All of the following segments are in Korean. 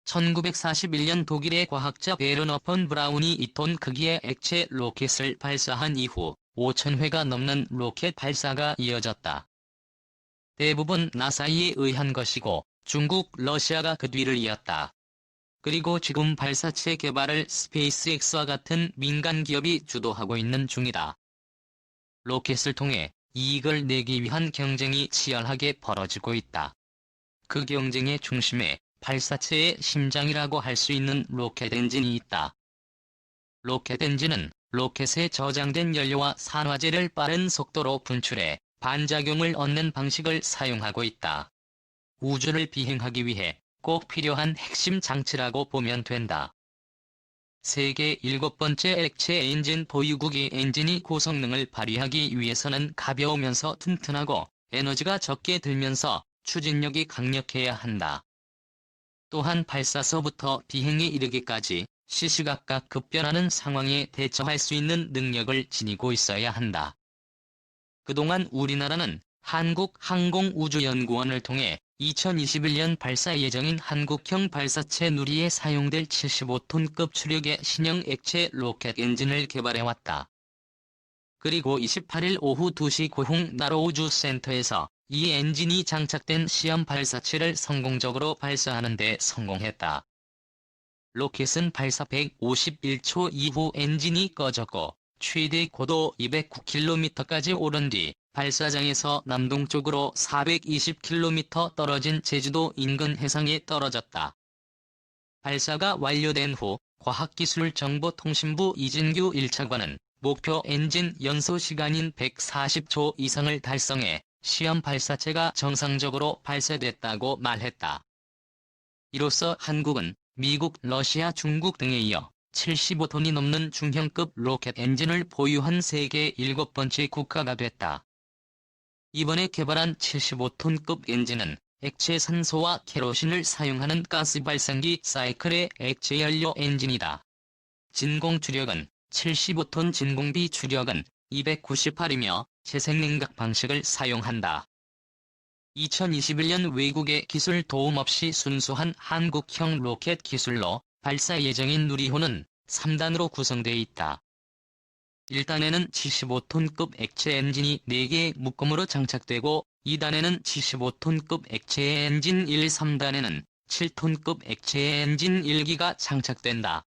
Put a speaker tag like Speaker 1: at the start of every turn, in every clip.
Speaker 1: 1941년 독일의 과학자 베르너 폰 브라운이 2톤 크기의 액체 로켓을 발사한 이후 5,000회가 넘는 로켓 발사가 이어졌다. 대부분 나사에 의한 것이고 중국, 러시아가 그 뒤를 이었다. 그리고 지금 발사체 개발을 스페이스X와 같은 민간 기업이 주도하고 있는 중이다. 로켓을 통해 이익을 내기 위한 경쟁이 치열하게 벌어지고 있다. 그 경쟁의 중심에 발사체의 심장이라고 할 수 있는 로켓 엔진이 있다. 로켓 엔진은 로켓에 저장된 연료와 산화제를 빠른 속도로 분출해 반작용을 얻는 방식을 사용하고 있다. 우주를 비행하기 위해 꼭 필요한 핵심 장치라고 보면 된다. 세계 7번째 액체 엔진 보유국의 엔진이 고성능을 발휘하기 위해서는 가벼우면서 튼튼하고 에너지가 적게 들면서 추진력이 강력해야 한다. 또한 발사서부터 비행에 이르기까지 시시각각 급변하는 상황에 대처할 수 있는 능력을 지니고 있어야 한다. 그동안 우리나라는 한국항공우주연구원을 통해 2021년 발사 예정인 한국형 발사체 누리에 사용될 75톤급 추력의 신형 액체 로켓 엔진을 개발해왔다. 그리고 28일 오후 2시 고흥 나로우주센터에서 이 엔진이 장착된 시험 발사체를 성공적으로 발사하는 데 성공했다. 로켓은 발사 151초 이후 엔진이 꺼졌고 최대 고도 209km까지 오른 뒤 발사장에서 남동쪽으로 420km 떨어진 제주도 인근 해상에 떨어졌다. 발사가 완료된 후 과학기술정보통신부 이진규 1차관은 목표 엔진 연소 시간인 140초 이상을 달성해 시험 발사체가 정상적으로 발사됐다고 말했다. 이로써 한국은 미국, 러시아, 중국 등에 이어 75톤이 넘는 중형급 로켓 엔진을 보유한 세계 7번째 국가가 됐다. 이번에 개발한 75톤급 엔진은 액체 산소와 케로신을 사용하는 가스 발생기 사이클의 액체 연료 엔진이다. 진공 주력은 75톤 진공비 주력은 298이며 재생냉각 방식을 사용한다. 2021년 외국의 기술 도움 없이 순수한 한국형 로켓 기술로 발사 예정인 누리호는 3단으로 구성되어 있다. 1단에는 75톤급 액체 엔진이 4개의 묶음으로 장착되고 2단에는 75톤급 액체 엔진 1, 3단에는 7톤급 액체 엔진 1기가 장착된다.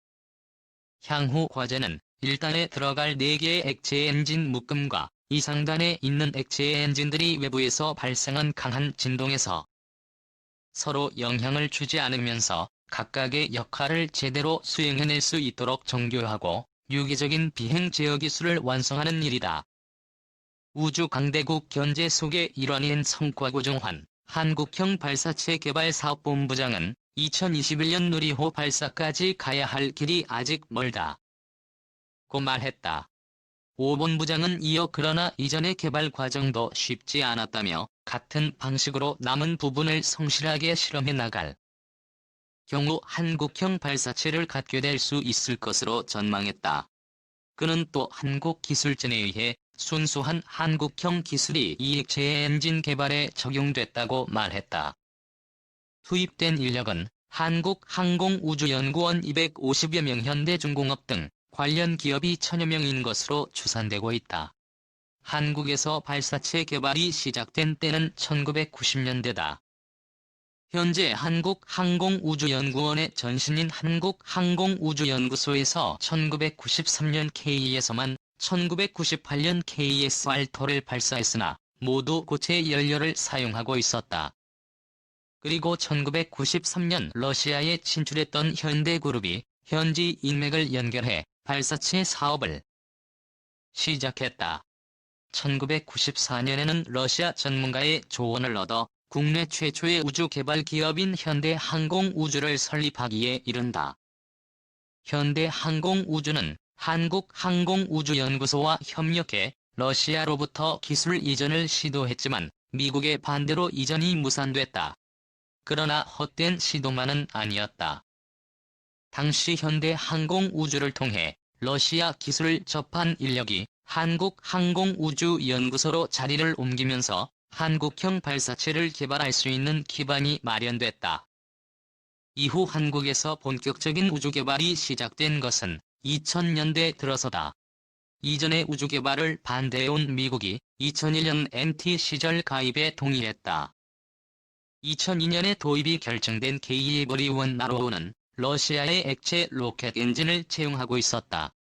Speaker 1: 향후 과제는 1단에 들어갈 4개의 액체 엔진 묶음과 이 상단에 있는 액체 엔진들이 외부에서 발생한 강한 진동에서 서로 영향을 주지 않으면서 각각의 역할을 제대로 수행해낼 수 있도록 정교하고 유기적인 비행 제어 기술을 완성하는 일이다. 우주 강대국 견제 속의 일환인 성과구중환 한국형 발사체 개발사업본부장은 2021년 누리호 발사까지 가야 할 길이 아직 멀다 고 말했다. 오 본부장은 이어 그러나 이전의 개발 과정도 쉽지 않았다며 같은 방식으로 남은 부분을 성실하게 실험해 나갈 경우 한국형 발사체를 갖게 될 수 있을 것으로 전망했다. 그는 또 한국기술진에 의해 순수한 한국형 기술이 이 액체 엔진 개발에 적용됐다고 말했다. 투입된 인력은 한국항공우주연구원 250여 명 현대중공업 등 관련 기업이 1000여 명인 것으로 추산되고 있다. 한국에서 발사체 개발이 시작된 때는 1990년대다. 현재 한국항공우주연구원의 전신인 한국항공우주연구소에서 1993년 KE에서만 1998년 KSR-2를 발사했으나 모두 고체 연료를 사용하고 있었다. 그리고 1993년 러시아에 진출했던 현대그룹이 현지 인맥을 연결해 발사체 사업을 시작했다. 1994년에는 러시아 전문가의 조언을 얻어 국내 최초의 우주 개발 기업인 현대항공우주를 설립하기에 이른다. 현대항공우주는 한국항공우주연구소와 협력해 러시아로부터 기술 이전을 시도했지만 미국의 반대로 이전이 무산됐다. 그러나 헛된 시도만은 아니었다. 당시 현대항공우주를 통해 러시아 기술을 접한 인력이 한국항공우주연구소로 자리를 옮기면서 한국형 발사체를 개발할 수 있는 기반이 마련됐다. 이후 한국에서 본격적인 우주개발이 시작된 것은 2000년대 들어서다. 이전의 우주개발을 반대해온 미국이 2001년 NT 시절 가입에 동의했다. 2002년에 도입이 결정된 K-1 나로우는 러시아의 액체 로켓 엔진을 채용하고 있었다.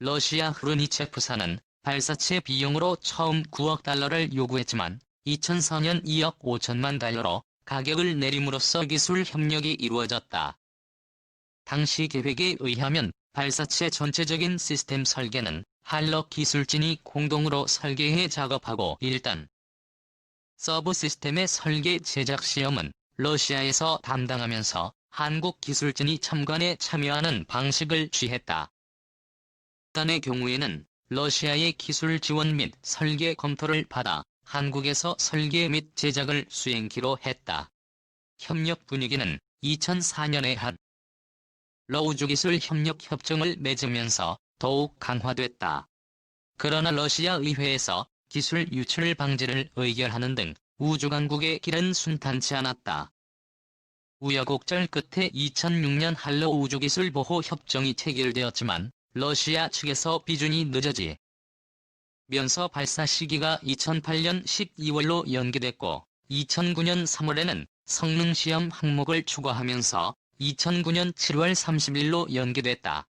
Speaker 1: 러시아 흐르니체프사는 발사체 비용으로 처음 9억 달러를 요구했지만 2004년 2억 5천만 달러로 가격을 내림으로써 기술 협력이 이루어졌다. 당시 계획에 의하면 발사체 전체적인 시스템 설계는 한러 기술진이 공동으로 설계해 작업하고 1단 서브 시스템의 설계 제작 시험은 러시아에서 담당하면서 한국 기술진이 참관에 참여하는 방식을 취했다. 1단의 경우에는 러시아의 기술 지원 및 설계 검토를 받아 한국에서 설계 및 제작을 수행키로 했다. 협력 분위기는 2004년에 한러 우주기술 협력 협정을 맺으면서 더욱 강화됐다. 그러나 러시아 의회에서 기술 유출 방지를 의결하는 등 우주강국의 길은 순탄치 않았다. 우여곡절 끝에 2006년 한러 우주기술 보호 협정이 체결되었지만 러시아 측에서 비준이 늦어지면서 발사 시기가 2008년 12월로 연기됐고 2009년 3월에는 성능시험 항목을 추가하면서 2009년 7월 30일로 연기됐다.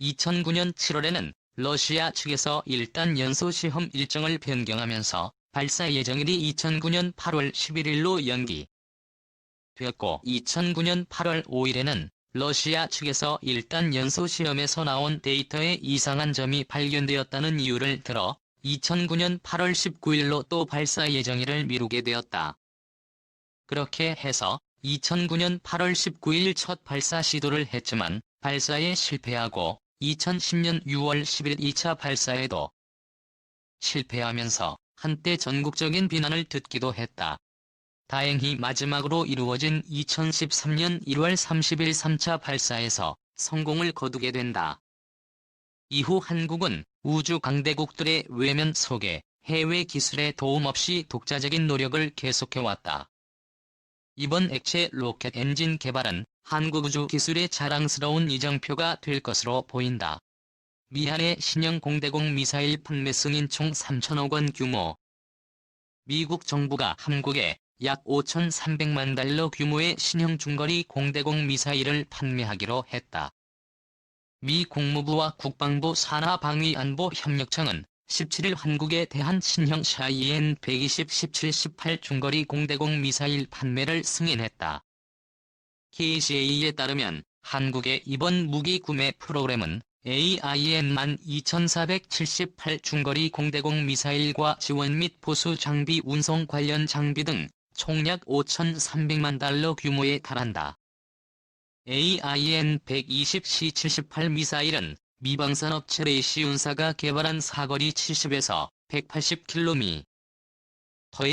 Speaker 1: 2009년 7월에는 러시아 측에서 1단 연소시험 일정을 변경하면서 발사 예정일이 2009년 8월 11일로 연기되었고 2009년 8월 5일에는 러시아 측에서 1단 연소시험에서 나온 데이터에 이상한 점이 발견되었다는 이유를 들어 2009년 8월 19일로 또 발사 예정일을 미루게 되었다. 그렇게 해서 2009년 8월 19일 첫 발사 시도를 했지만 발사에 실패하고 2010년 6월 10일 2차 발사에도 실패하면서 한때 전국적인 비난을 듣기도 했다. 다행히 마지막으로 이루어진 2013년 1월 30일 3차 발사에서 성공을 거두게 된다. 이후 한국은 우주 강대국들의 외면 속에 해외 기술의 도움 없이 독자적인 노력을 계속해왔다. 이번 액체 로켓 엔진 개발은 한국 우주 기술의 자랑스러운 이정표가 될 것으로 보인다. 미한의 신형 공대공 미사일 판매 승인 총 3천억 원 규모. 미국 정부가 한국에 약 5,300만 달러 규모의 신형 중거리 공대공 미사일을 판매하기로 했다. 미 국무부와 국방부 산하방위안보협력청은 17일 한국에 대한 신형 샤이엔 120, 17, 18 중거리 공대공 미사일 판매를 승인했다. KCA에 따르면 한국의 이번 무기 구매 프로그램은 AIM 12478 중거리 공대공 미사일과 지원 및 보수 장비 운송 관련 장비 등 총 약 5,300만 달러 규모에 달한다. AIM 120C 78 미사일은 미방산업체 레이시운사가 개발한 사거리 70에서 180km의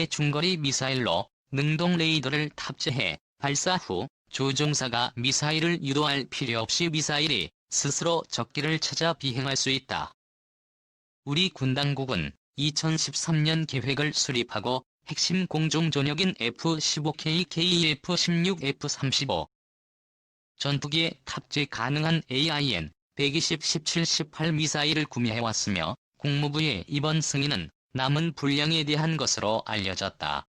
Speaker 1: 중거리 미사일로 능동 레이더를 탑재해 발사 후 조종사가 미사일을 유도할 필요 없이 미사일이 스스로 적기를 찾아 비행할 수 있다. 우리 군 당국은 2013년 계획을 수립하고 핵심 공중 전역인 F-15K, KF-16, F-35 전투기에 탑재 가능한 AIM 120, 17, 18 미사일을 구매해왔으며 국무부의 이번 승인은 남은 분량에 대한 것으로 알려졌다.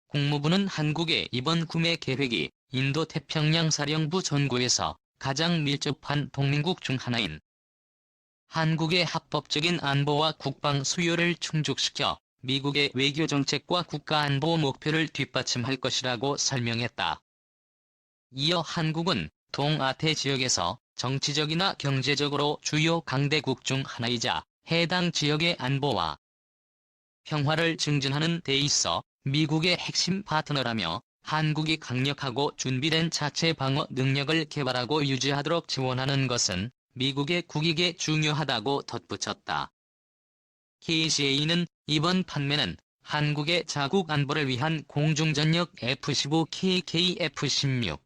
Speaker 1: 국무부는 한국의 이번 구매 계획이 인도태평양 사령부 전구에서 가장 밀접한 동맹국 중 하나인 한국의 합법적인 안보와 국방 수요를 충족시켜 미국의 외교정책과 국가안보 목표를 뒷받침할 것이라고 설명했다. 이어 한국은 동아태 지역에서 정치적이나 경제적으로 주요 강대국 중 하나이자 해당 지역의 안보와 평화를 증진하는 데 있어 미국의 핵심 파트너라며 한국이 강력하고 준비된 자체 방어 능력을 개발하고 유지하도록 지원하는 것은 미국의 국익에 중요하다고 덧붙였다. KCA는 이번 판매는 한국의 자국 안보를 위한 공중전력 F-15K, KF-16,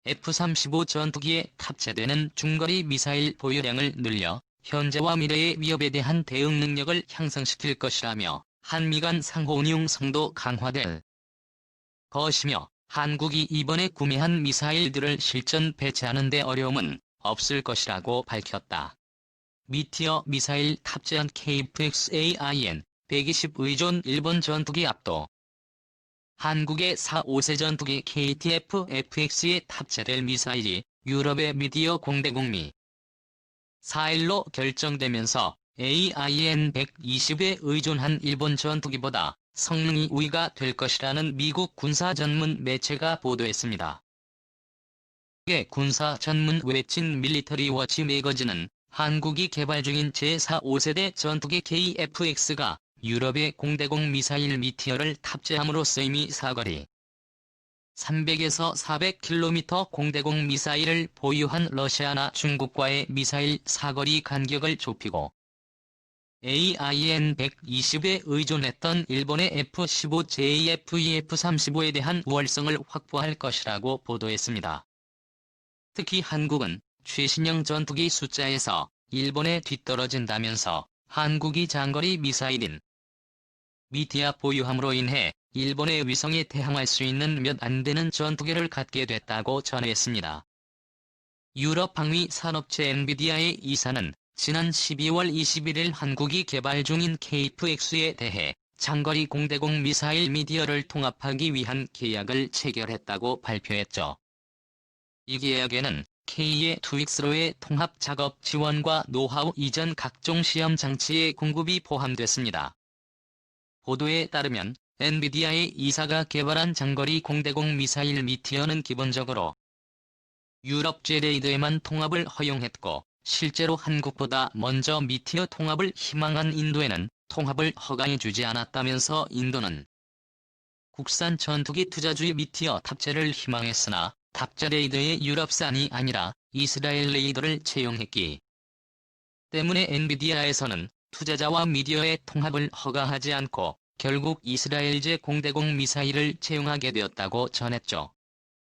Speaker 1: F-35 전투기에 탑재되는 중거리 미사일 보유량을 늘려 현재와 미래의 위협에 대한 대응 능력을 향상시킬 것이라며 한미 간 상호 운용성도 강화될 것이며 한국이 이번에 구매한 미사일들을 실전 배치하는 데 어려움은 없을 것이라고 밝혔다. 미티어 미사일 탑재한 KF-XAIN 120 의존 일본 전투기 압도. 한국의 4-5세 전투기 KTF-FX에 탑재될 미사일이 유럽의 미디어 공대공 미4일로 결정되면서 AIN-120에 의존한 일본 전투기보다 성능이 우위가 될 것이라는 미국 군사 전문 매체가 보도했습니다. 미국의 군사 전문 웹진 밀리터리 워치 매거진은 한국이 개발 중인 제4-5세대 전투기 KF-X가 유럽의 공대공 미사일 미티어를 탑재함으로써 이미 사거리 300에서 400km 공대공 미사일을 보유한 러시아나 중국과의 미사일 사거리 간격을 좁히고 AIN-120에 의존했던 일본의 F-15, JF-2, F-35에 대한 우월성을 확보할 것이라고 보도했습니다. 특히 한국은 최신형 전투기 숫자에서 일본에 뒤떨어진다면서 한국이 장거리 미사일인 미티어 보유함으로 인해 일본의 위성에 대항할 수 있는 몇 안 되는 전투기를 갖게 됐다고 전했습니다. 유럽 방위 산업체 엔비디아의 이사는 지난 12월 21일 한국이 개발 중인 KF-X에 대해 장거리 공대공 미사일 미디어를 통합하기 위한 계약을 체결했다고 발표했죠. 이 계약에는 K의 2X로의 통합 작업 지원과 노하우 이전 각종 시험 장치의 공급이 포함됐습니다. 보도에 따르면 엔비디아의 이사가 개발한 장거리 공대공 미사일 미티어는 기본적으로 유럽 제레이드에만 통합을 허용했고 실제로 한국보다 먼저 미티어 통합을 희망한 인도에는 통합을 허가해주지 않았다면서 인도는 국산 전투기 투자주의 미티어 탑재를 희망했으나 탑재 레이더의 유럽산이 아니라 이스라엘 레이더를 채용했기 때문에 엔비디아에서는 투자자와 미디어의 통합을 허가하지 않고 결국 이스라엘제 공대공 미사일을 채용하게 되었다고 전했죠.